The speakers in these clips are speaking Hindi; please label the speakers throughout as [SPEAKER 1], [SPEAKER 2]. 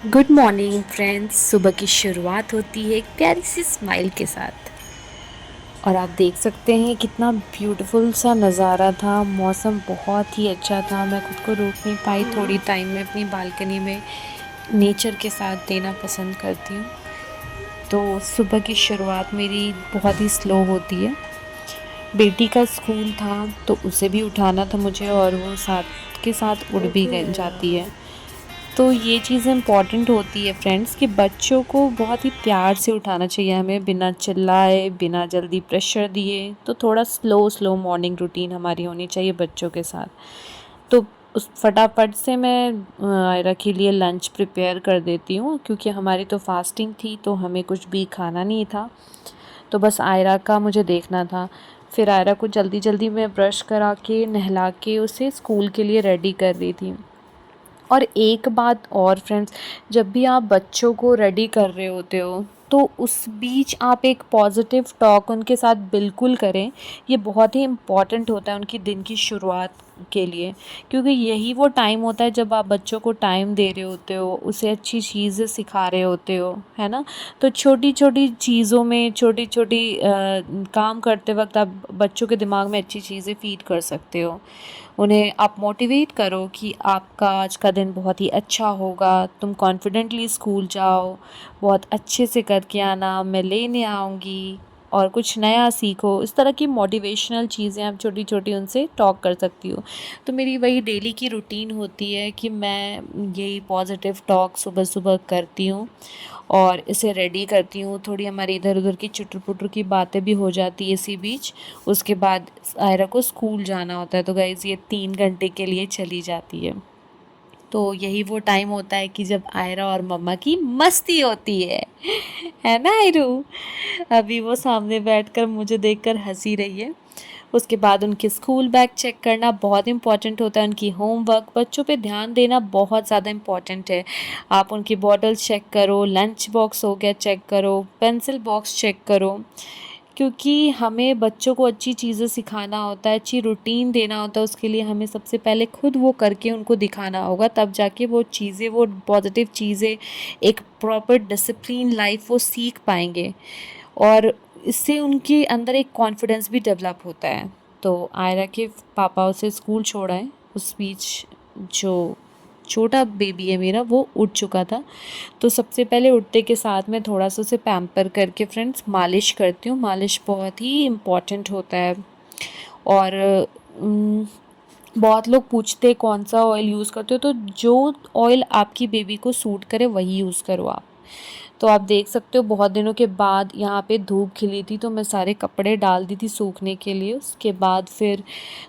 [SPEAKER 1] Good morning friends. सुबह की शुरुआत होती है एक प्यारी सी स्माइल के साथ। और आप देख सकते हैं कितना ब्यूटीफुल सा नज़ारा था। मौसम बहुत ही अच्छा था। मैं खुद को रोक नहीं पाई। थोड़ी टाइम में अपनी बालकनी में नेचर के साथ देना पसंद करती हूँ। तो सुबह की शुरुआत मेरी बहुत ही स्लो होती है। बेटी का स्कूल था तो उसे भी उठाना था मुझे, और वो साथ के साथ उड़ भी जाती है। तो ये चीज़ इम्पॉर्टेंट होती है फ्रेंड्स कि बच्चों को बहुत ही प्यार से उठाना चाहिए हमें, बिना चिल्लाए, बिना जल्दी प्रेशर दिए। तो थोड़ा स्लो स्लो मॉर्निंग रूटीन हमारी होनी चाहिए बच्चों के साथ। तो उस फटाफट से मैं आयरा के लिए लंच प्रिपेयर कर देती हूँ, क्योंकि हमारी तो फास्टिंग थी तो हमें कुछ भी खाना नहीं था। तो बस आयरा का मुझे देखना था। फिर आयरा को जल्दी जल्दी मैं ब्रश करा के नहला के उसे स्कूल के लिए रेडी कर रही थी। और एक बात और फ्रेंड्स, जब भी आप बच्चों को रेडी कर रहे होते हो तो उस बीच आप एक पॉजिटिव टॉक उनके साथ बिल्कुल करें। ये बहुत ही इम्पॉर्टेंट होता है उनकी दिन की शुरुआत के लिए, क्योंकि यही वो टाइम होता है जब आप बच्चों को टाइम दे रहे होते हो, उसे अच्छी चीज़ें सिखा रहे होते हो, है ना। तो छोटी छोटी चीज़ों में छोटी छोटी काम करते वक्त आप बच्चों के दिमाग में अच्छी चीज़ें फीड कर सकते हो। उन्हें आप मोटिवेट करो कि आपका आज का दिन बहुत ही अच्छा होगा, तुम कॉन्फिडेंटली स्कूल जाओ, बहुत अच्छे से करके आना, मैं लेने आऊँगी, और कुछ नया सीखो। इस तरह की मोटिवेशनल चीज़ें आप छोटी छोटी उनसे टॉक कर सकती हो। तो मेरी वही डेली की रूटीन होती है कि मैं यही पॉजिटिव टॉक सुबह सुबह करती हूँ और इसे रेडी करती हूँ। थोड़ी हमारी इधर उधर की चुटर पुटर की बातें भी हो जाती है इसी बीच। उसके बाद आयरा को स्कूल जाना होता है, तो गाइज़ ये 3 घंटे के लिए चली जाती है। तो यही वो टाइम होता है कि जब आयरा और मम्मा की मस्ती होती है ना आयरू। अभी वो सामने बैठकर मुझे देखकर हंसी रही है। उसके बाद उनके स्कूल बैग चेक करना बहुत इम्पॉर्टेंट होता है। उनकी होमवर्क, बच्चों पे ध्यान देना बहुत ज़्यादा इम्पॉर्टेंट है। आप उनकी बॉटल्स चेक करो, लंच बॉक्स हो गया चेक करो, पेंसिल बॉक्स चेक करो, क्योंकि हमें बच्चों को अच्छी चीज़ें सिखाना होता है, अच्छी रूटीन देना होता है। उसके लिए हमें सबसे पहले खुद वो करके उनको दिखाना होगा, तब जाके वो चीज़ें, वो पॉजिटिव चीज़ें, एक प्रॉपर डिसिप्लिन लाइफ वो सीख पाएंगे। और इससे उनके अंदर एक कॉन्फिडेंस भी डेवलप होता है। तो आयरा के पापा उसे स्कूल छोड़ा है। उस बीच जो छोटा बेबी है मेरा वो उठ चुका था। तो सबसे पहले उठते के साथ में थोड़ा सा उसे पैम्पर करके फ्रेंड्स मालिश करती हूँ। मालिश बहुत ही इम्पॉर्टेंट होता है। और उम, बहुत लोग पूछते हैं कौन सा ऑयल यूज़ करते हो, तो जो ऑयल आपकी बेबी को सूट करे वही यूज़ करो आप। तो आप देख सकते हो बहुत दिनों के बाद यहाँ पे धूप खिली थी, तो मैं सारे कपड़े डाल दी थी सूखने के लिए। उसके बाद फिर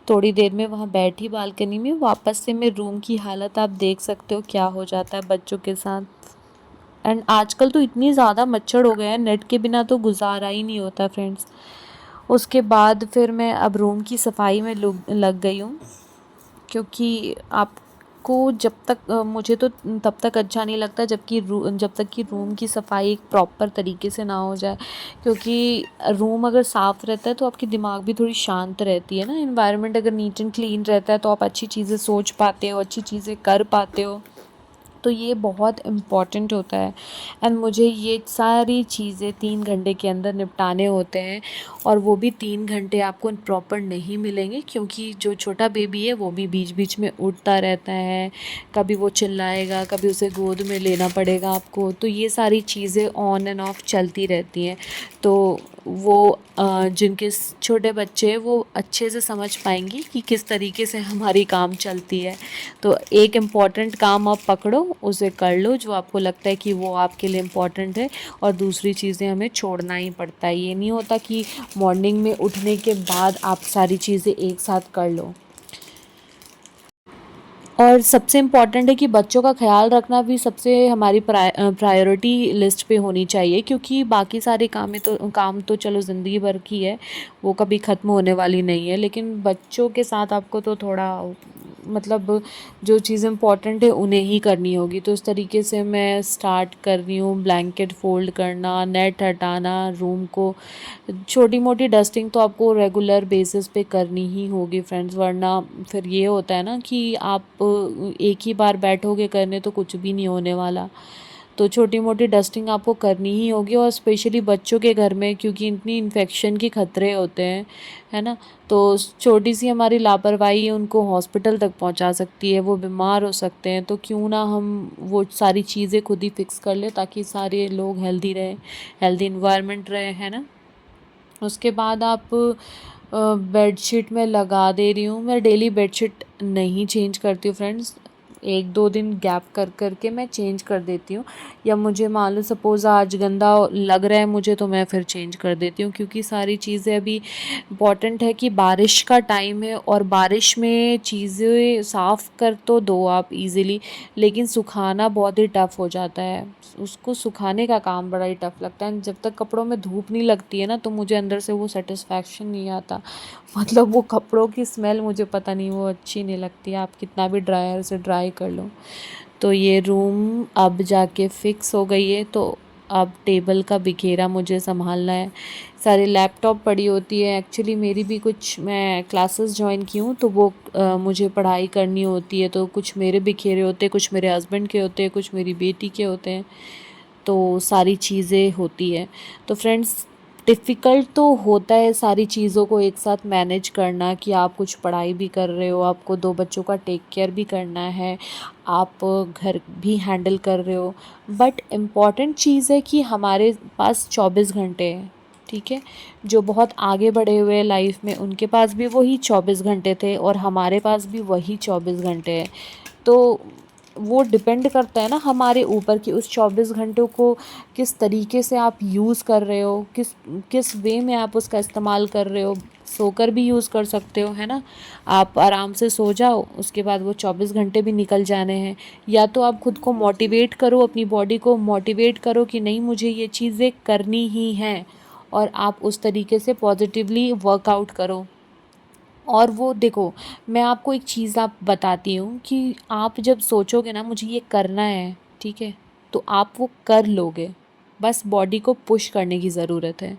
[SPEAKER 1] थोड़ी देर में वहाँ बैठी बालकनी में। वापस से मैं रूम की हालत आप देख सकते हो क्या हो जाता है बच्चों के साथ। एंड आजकल तो इतनी ज़्यादा मच्छर हो गए हैं, नेट के बिना तो गुजारा ही नहीं होता फ्रेंड्स। उसके बाद फिर मैं अब रूम की सफाई में लग गई हूँ, क्योंकि आपको जब तक मुझे तो तब तक अच्छा नहीं लगता जब तक कि रूम की सफाई एक प्रॉपर तरीके से ना हो जाए। क्योंकि रूम अगर साफ़ रहता है तो आपकी दिमाग भी थोड़ी शांत रहती है ना। एनवायरनमेंट अगर नीट एंड क्लीन रहता है तो आप अच्छी चीज़ें सोच पाते हो, अच्छी चीज़ें कर पाते हो। तो ये बहुत इम्पॉर्टेंट होता है। एंड मुझे ये सारी चीज़ें 3 घंटे के अंदर निपटाने होते हैं। और वो भी 3 घंटे आपको प्रॉपर नहीं मिलेंगे, क्योंकि जो छोटा बेबी है वो भी बीच बीच में उठता रहता है। कभी वो चिल्लाएगा, कभी उसे गोद में लेना पड़ेगा आपको। तो ये सारी चीज़ें ऑन एंड ऑफ चलती रहती हैं। तो वो जिनके छोटे बच्चे हैं वो अच्छे से समझ पाएंगी कि किस तरीके से हमारी काम चलती है। तो एक इम्पॉर्टेंट काम आप पकड़ो, उसे कर लो जो आपको लगता है कि वो आपके लिए इम्पॉर्टेंट है, और दूसरी चीज़ें हमें छोड़ना ही पड़ता है। ये नहीं होता कि मॉर्निंग में उठने के बाद आप सारी चीज़ें एक साथ कर लो। और सबसे इम्पॉर्टेंट है कि बच्चों का ख्याल रखना भी सबसे हमारी प्रायोरिटी लिस्ट पे होनी चाहिए, क्योंकि बाकी सारे काम तो चलो ज़िंदगी भर की है, वो कभी ख़त्म होने वाली नहीं है। लेकिन बच्चों के साथ आपको तो थोड़ा मतलब जो चीज़ इम्पॉर्टेंट है उन्हें ही करनी होगी। तो इस तरीके से मैं स्टार्ट कर रही हूँ, ब्लैंकेट फ़ोल्ड करना, नेट हटाना, रूम को छोटी मोटी डस्टिंग तो आपको रेगुलर बेसिस पे करनी ही होगी फ्रेंड्स, वरना फिर ये होता है ना कि आप एक ही बार बैठोगे करने तो कुछ भी नहीं होने वाला। तो छोटी मोटी डस्टिंग आपको करनी ही होगी, और स्पेशली बच्चों के घर में, क्योंकि इतनी इन्फेक्शन के खतरे होते हैं, है ना। तो छोटी सी हमारी लापरवाही उनको हॉस्पिटल तक पहुंचा सकती है, वो बीमार हो सकते हैं। तो क्यों ना हम वो सारी चीज़ें खुद ही फिक्स कर ले, ताकि सारे लोग हेल्दी रहें, हेल्दी इन्वायरमेंट रहे, है ना। उसके बाद आप बेडशीट में लगा दे रही हूँ। मैं डेली बेडशीट नहीं चेंज करती हूँ फ्रेंड्स, 1-2 दिन गैप कर कर के मैं चेंज कर देती हूँ, या मुझे मान लो सपोज़ आज गंदा लग रहा है मुझे तो मैं फिर चेंज कर देती हूँ, क्योंकि सारी चीज़ें अभी इम्पॉर्टेंट है कि बारिश का टाइम है, और बारिश में चीज़ें साफ़ कर तो दो आप इजीली, लेकिन सुखाना बहुत ही टफ़ हो जाता है। उसको सुखाने का काम बड़ा ही टफ़ लगता है। जब तक कपड़ों में धूप नहीं लगती है ना, तो मुझे अंदर से वो सेटिस्फैक्शन नहीं आता। मतलब वो कपड़ों की स्मेल मुझे पता नहीं, वो अच्छी नहीं लगती, आप कितना भी ड्रायर से ड्राई कर लो। तो ये रूम अब जाके फिक्स हो गई है। तो अब टेबल का बिखेरा मुझे संभालना है, सारी लैपटॉप पड़ी होती है। एक्चुअली मेरी भी कुछ, मैं क्लासेस ज्वाइन की हूँ, तो वो मुझे पढ़ाई करनी होती है, तो कुछ मेरे बिखेरे होते हैं, कुछ मेरे हस्बैंड के होते हैं, कुछ मेरी बेटी के होते हैं। तो सारी चीज़ें होती है। तो फ्रेंड्स, डिफ़िकल्ट तो होता है सारी चीज़ों को एक साथ मैनेज करना, कि आप कुछ पढ़ाई भी कर रहे हो, आपको 2 बच्चों का टेक केयर भी करना है, आप घर भी हैंडल कर रहे हो। बट इम्पॉर्टेंट चीज़ है कि हमारे पास 24 घंटे हैं, ठीक है। जो बहुत आगे बढ़े हुए हैं लाइफ में, उनके पास भी वही 24 घंटे थे, और हमारे पास भी वही 24 घंटे हैं। तो वो डिपेंड करता है ना हमारे ऊपर, कि उस 24 घंटों को किस तरीके से आप यूज़ कर रहे हो, किस किस वे में आप उसका इस्तेमाल कर रहे हो। सोकर भी यूज़ कर सकते हो, है ना। आप आराम से सो जाओ, उसके बाद वो 24 घंटे भी निकल जाने हैं। या तो आप खुद को मोटिवेट करो, अपनी बॉडी को मोटिवेट करो कि नहीं, मुझे ये चीज़ें करनी ही हैं, और आप उस तरीके से पॉजिटिवली वर्कआउट करो। और वो देखो, मैं आपको एक चीज़ आप बताती हूँ, कि आप जब सोचोगे ना मुझे ये करना है, ठीक है, तो आप वो कर लोगे। बस बॉडी को पुश करने की ज़रूरत है।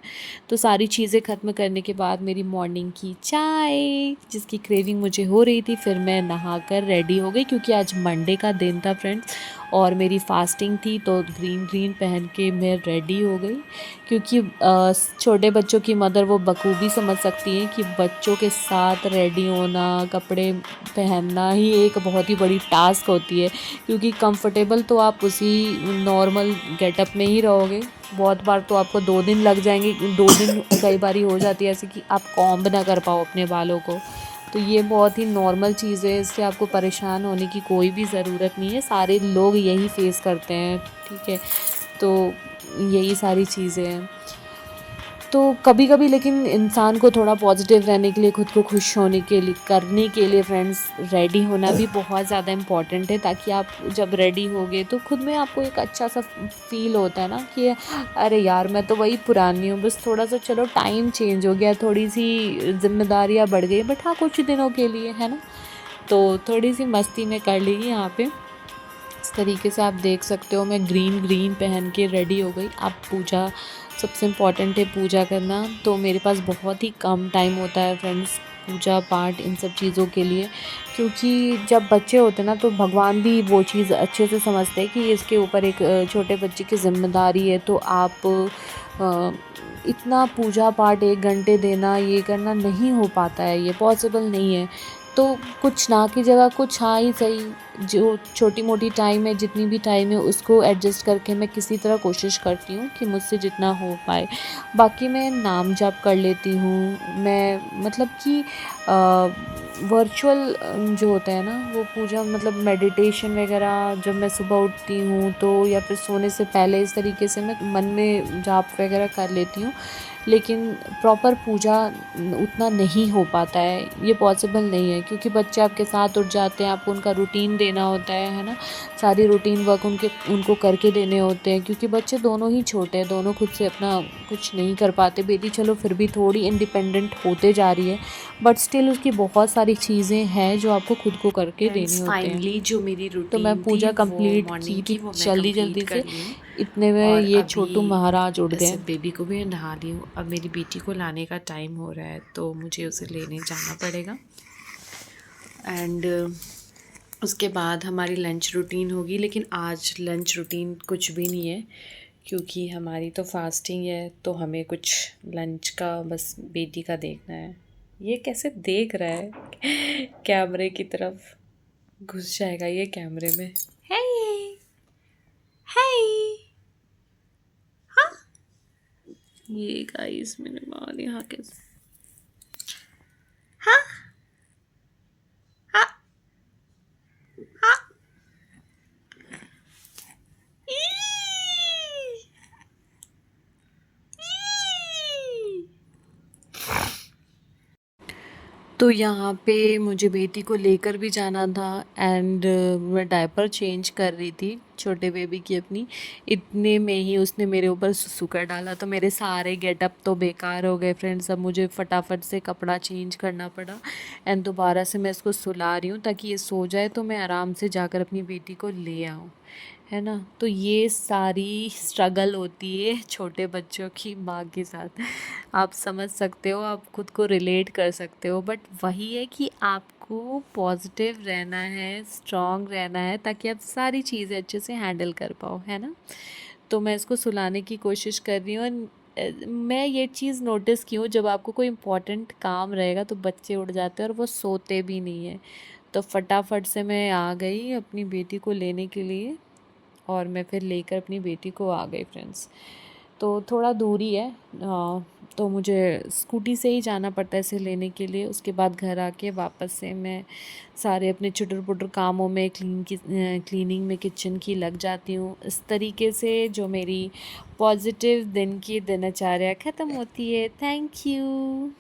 [SPEAKER 1] तो सारी चीज़ें ख़त्म करने के बाद मेरी मॉर्निंग की चाय, जिसकी क्रेविंग मुझे हो रही थी, फिर मैं नहाकर रेडी हो गई, क्योंकि आज मंडे का दिन था फ्रेंड्स, और मेरी फास्टिंग थी। तो ग्रीन ग्रीन पहन के मैं रेडी हो गई, क्योंकि छोटे बच्चों की मदर वो बखूबी समझ सकती हैं कि बच्चों के साथ रेडी होना, कपड़े पहनना ही एक बहुत ही बड़ी टास्क होती है, क्योंकि कंफर्टेबल तो आप उसी नॉर्मल गेटअप में ही रहोगे। बहुत बार तो आपको 2 दिन लग जाएंगे, 2 दिन कई बारी हो जाती है ऐसे कि आप कॉम्ब ना कर पाओ अपने बालों को। तो ये बहुत ही नॉर्मल चीज़ है, इससे आपको परेशान होने की कोई भी ज़रूरत नहीं है, सारे लोग यही फेस करते हैं, ठीक है। तो यही सारी चीज़ें हैं। तो कभी कभी लेकिन इंसान को थोड़ा पॉजिटिव रहने के लिए, खुद को खुश होने के लिए, करने के लिए फ्रेंड्स, रेडी होना भी बहुत ज़्यादा इम्पॉर्टेंट है, ताकि आप जब रेडी होगे तो खुद में आपको एक अच्छा सा फील होता है ना, कि अरे यार मैं तो वही पुरानी हूँ, बस थोड़ा सा चलो टाइम चेंज हो गया, थोड़ी सी जिम्मेदारियाँ बढ़ गई, बट हाँ कुछ दिनों के लिए, है ना। तो थोड़ी सी मस्ती में कर ली यहाँ पे। इस तरीके से आप देख सकते हो, मैं ग्रीन ग्रीन पहन के रेडी हो गई। आप पूजा, सबसे इम्पॉर्टेंट है पूजा करना, तो मेरे पास बहुत ही कम टाइम होता है फ्रेंड्स पूजा पाठ इन सब चीज़ों के लिए, क्योंकि जब बच्चे होते हैं ना, तो भगवान भी वो चीज़ अच्छे से समझते हैं कि इसके ऊपर एक छोटे बच्चे की जिम्मेदारी है। तो आप इतना पूजा पाठ 1 घंटे देना, ये करना नहीं हो पाता है, ये पॉसिबल नहीं है। तो कुछ ना की जगह कुछ हाँ ही सही, जो छोटी मोटी टाइम है, जितनी भी टाइम है उसको एडजस्ट करके मैं किसी तरह कोशिश करती हूँ कि मुझसे जितना हो पाए। बाकी मैं नाम जाप कर लेती हूँ, मैं मतलब कि वर्चुअल जो होता है ना वो पूजा, मतलब मेडिटेशन वगैरह, जब मैं सुबह उठती हूँ तो, या फिर सोने से पहले, इस तरीके से मैं मन में जाप वगैरह कर लेती हूँ। लेकिन प्रॉपर पूजा उतना नहीं हो पाता है, ये पॉसिबल नहीं है, क्योंकि बच्चे आपके साथ उठ जाते हैं, आपको उनका रूटीन देना होता है ना, सारी रूटीन वर्क उनको करके देने होते हैं, क्योंकि बच्चे दोनों ही छोटे हैं, दोनों खुद से अपना कुछ नहीं कर पाते। बेटी चलो फिर भी थोड़ी इंडिपेंडेंट होते जा रही है, बट स्टिल उसकी बहुत सारी चीज़ें हैं जो आपको खुद को करके देने होते हैं।
[SPEAKER 2] फाइनली जो मेरी
[SPEAKER 1] तो मैं
[SPEAKER 2] रूटीन थी
[SPEAKER 1] पूजा
[SPEAKER 2] वो
[SPEAKER 1] कंप्लीट की
[SPEAKER 2] मॉर्निंग
[SPEAKER 1] थी
[SPEAKER 2] की वो मैं
[SPEAKER 1] जल्दी
[SPEAKER 2] कंप्लीट
[SPEAKER 1] जल्दी
[SPEAKER 2] कर
[SPEAKER 1] से,
[SPEAKER 2] ली हूँ।
[SPEAKER 1] इतने में
[SPEAKER 2] और
[SPEAKER 1] ये
[SPEAKER 2] अभी
[SPEAKER 1] छोटू महाराज उठ गए।
[SPEAKER 2] ऐसे बेबी को भी नहा ली हूँ। अब मेरी बेटी को लाने का टाइम हो रहा है तो मुझे उसे लेने जाना पड़ेगा। एंड उसके बाद हमारी लंच रूटीन होगी, लेकिन आज लंच रूटीन कुछ भी नहीं है क्योंकि हमारी तो फास्टिंग है, तो हमें कुछ लंच का बस बेटी का देखना है। ये कैसे देख रहा है कैमरे की तरफ, घुस जाएगा ये कैमरे में। है ये गाइस मैंने बाल यहाँ कैसे,
[SPEAKER 1] तो यहाँ पे मुझे बेटी को लेकर भी जाना था एंड मैं डायपर चेंज कर रही थी छोटे बेबी की अपनी, इतने में ही उसने मेरे ऊपर सुसु कर डाला। तो मेरे सारे गेटअप तो बेकार हो गए फ्रेंड्स। अब मुझे फटाफट से कपड़ा चेंज करना पड़ा एंड दोबारा से मैं इसको सुला रही हूँ ताकि ये सो जाए तो मैं आराम से जाकर अपनी बेटी को ले आऊँ, है ना। तो ये सारी स्ट्रगल होती है छोटे बच्चों की माँ के साथ। आप समझ सकते हो, आप खुद को रिलेट कर सकते हो, बट वही है कि आपको पॉजिटिव रहना है, स्ट्रॉन्ग रहना है, ताकि आप सारी चीज़ें अच्छे से हैंडल कर पाओ, है ना। तो मैं इसको सुलाने की कोशिश कर रही हूँ। मैं ये चीज़ नोटिस की हूँ, जब आपको कोई इम्पोर्टेंट काम रहेगा तो बच्चे उठ जाते हैं और वो सोते भी नहीं है। तो फटाफट से मैं आ गई अपनी बेटी को लेने के लिए और मैं फिर लेकर अपनी बेटी को आ गई फ्रेंड्स। तो थोड़ा दूरी है, तो मुझे स्कूटी से ही जाना पड़ता है इसे लेने के लिए। उसके बाद घर आके वापस से मैं सारे अपने चुटर-पुटर कामों में क्लीनिंग में किचन की लग जाती हूँ। इस तरीके से जो मेरी पॉजिटिव दिन की दिनचर्या ख़त्म होती है। Thank you.